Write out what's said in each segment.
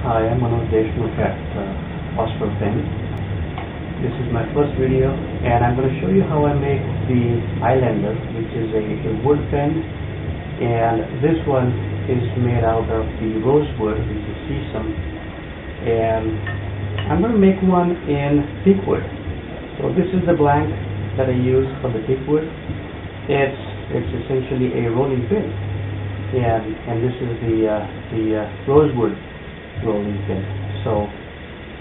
Hi, I'm Manoj Deshmukh at Fosfor Pen. This is my first video and I'm going to show you how I make the Islander, which is a wood pen, and this one is made out of the rosewood, which is sesame, and I'm going to make one in Teakwood. So this is the blank that I use for the Teakwood. It's essentially a rolling pin, and this is the rosewood rolling pin. So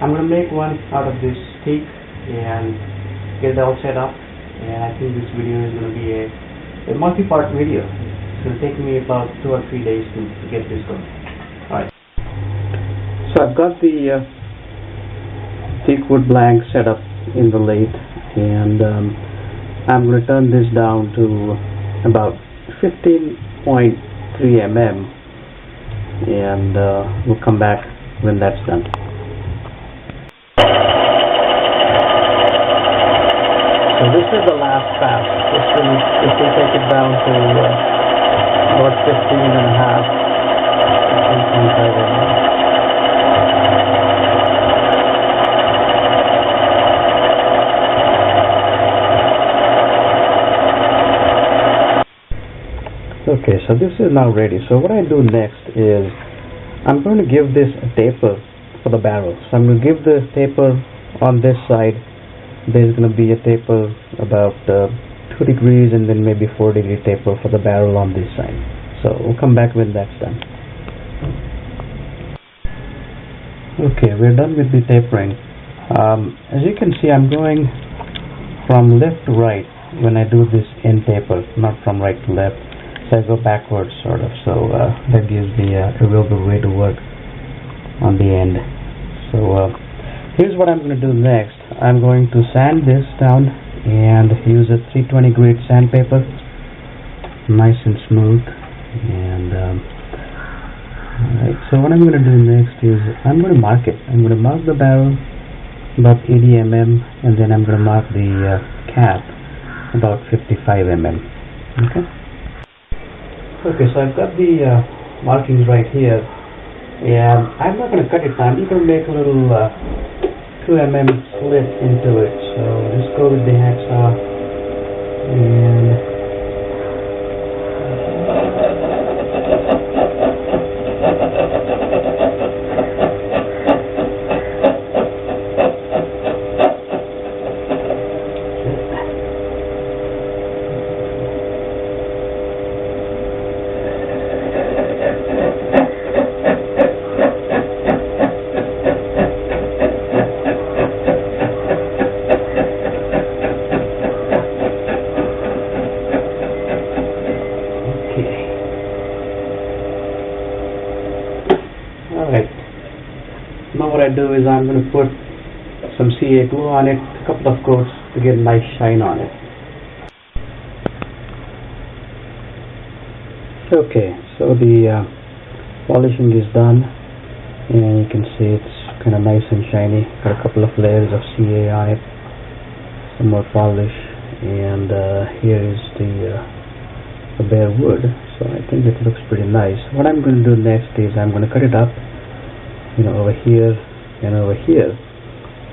I'm going to make one out of this teak and get it all set up, and I think this video is going to be a multi-part video. It's going to take me about 2 or 3 days to get this going. Alright. So I've got the Teakwood blank set up in the lathe, and I'm going to turn this down to about 15.3 mm, and we'll come back when that's done. So this is the last pass. This will take it down to about 15.5, 15.5 mm. Okay, so this is now ready. So what I do next is I'm going to give this a taper for the barrel. So I'm going to give the taper on this side. There's going to be a taper about 2 degrees and then maybe 4-degree taper for the barrel on this side. So we'll come back when that's done. Okay, we're done with the tapering. As you can see, I'm going from left to right when I do this end taper, not from right to left. So I go backwards, sort of. So that gives me a real good way to work on the end. So here's what I'm going to do next. I'm going to sand this down and use a 320 grade sandpaper, nice and smooth. And alright, so what I'm going to do next is I'm going to mark it. I'm going to mark the barrel about 80 mm, and then I'm going to mark the cap about 55 mm. Okay. Okay, so I've got the markings right here, and I'm not going to cut it now. I'm just going to make a little 2 mm slit into it. So just go with the hacksaw and now what I do is I'm going to put some CA glue on it, a couple of coats to get a nice shine on it. Okay, so the polishing is done, and you can see it's kind of nice and shiny. Got a couple of layers of CA on it, some more polish, and here is the bare wood. So I think it looks pretty nice. What I'm going to do next is I'm going to cut it up, over here and over here,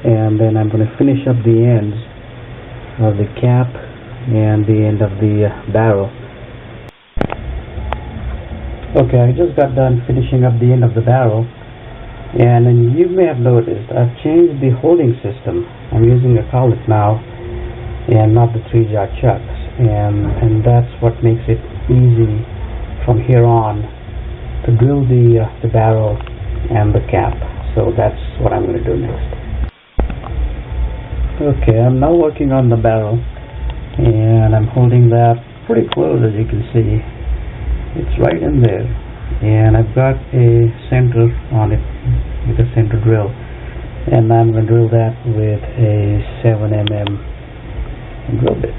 and then I'm going to finish up the ends of the cap and the end of the barrel. Okay, I just got done finishing up the end of the barrel, and then you may have noticed I've changed the holding system. I'm using a collet now and not the 3-jar chucks, and that's what makes it easy from here on to drill the barrel and the cap. So that's what I'm going to do next. Okay, I'm now working on the barrel, and I'm holding that pretty close. As you can see, it's right in there, and I've got a center on it with a center drill, and I'm going to drill that with a 7 mm drill bit.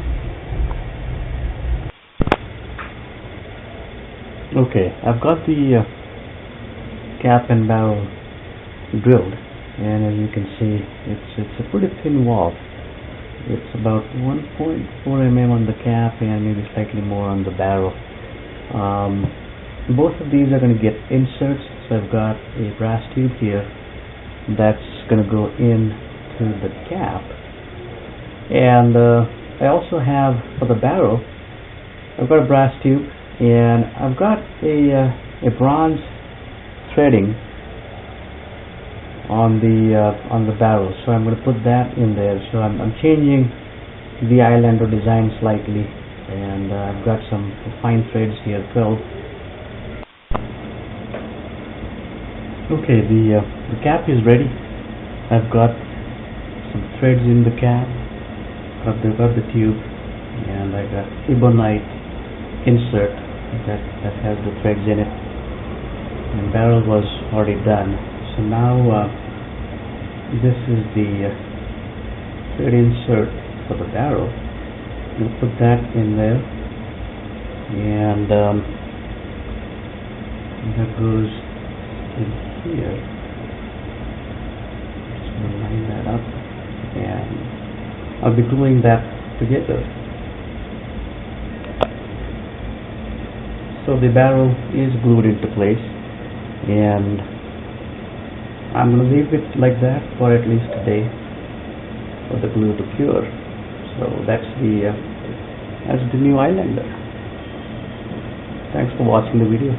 Okay, I've got the cap and barrel drilled, and as you can see, it's a pretty thin wall. It's about 1.4 mm on the cap and maybe slightly more on the barrel. both of these are going to get inserts. So I've got a brass tube here that's going to go into the cap, and I also have, for the barrel, I've got a brass tube, and I've got a bronze threading on the barrel, so I'm going to put that in there. So I'm changing the islander design slightly, and I've got some fine threads here filled. Okay, the cap is ready. I've got some threads in the cap. I've got the tube, and I got ebonite insert that has the threads in it. And barrel was already done. So now this is the thread insert for the barrel. We'll put that in there, and that goes in here. Just going to line that up, and I'll be gluing that together. So the barrel is glued into place, and I'm going to leave it like that for at least a day for the glue to cure. So that's the new islander. Thanks for watching the video.